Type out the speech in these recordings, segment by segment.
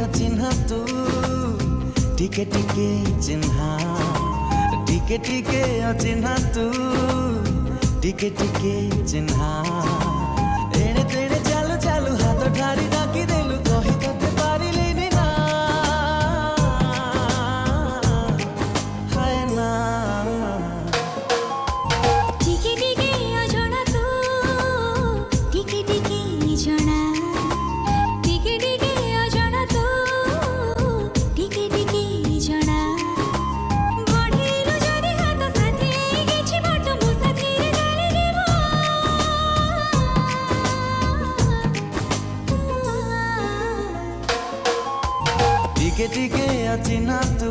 अचिन्हा तू टिके टिके चिन्हा टिके टिके अचिन्हा तू टिके टिके चिन्हा एणे तेणे चालू चालू हाथ ठारी डाकी देलु कही कते पारिलिनी ना हाय ना टिके टिके अजଣା तू टिके टिके जଣା टिके टिके अजଣା तू टिके टिके जଣା बढ़िलु जदि हाथ साथी किछि बाट मो साथी रे गाली देबो टिके टिके अचिन्हा तू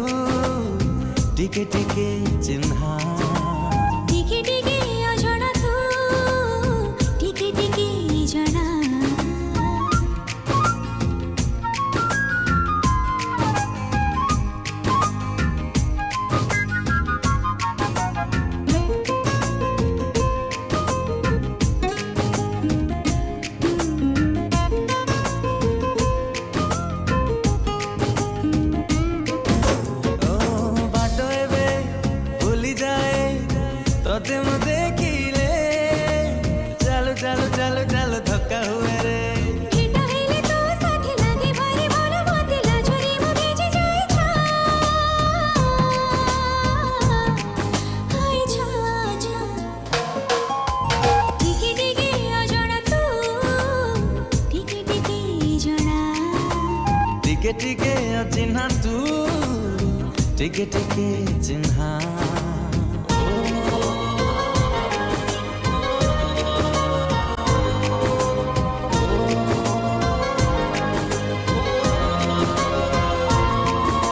टिके टिके चिन्हा टिके टिके अजଣା तू टिके टिके जଣା तोते मु देखिले चलो चलो चलो चलो धक्का हुए रे भेट हेले तो साथी लागे भारी भल मते लाजरी मु भेजी जाई छा हाय छा छा टिके टिके अजଣା तू टिके टिके जଣା टिके टिके अचिन्हा तू टिके टिके चिन्हा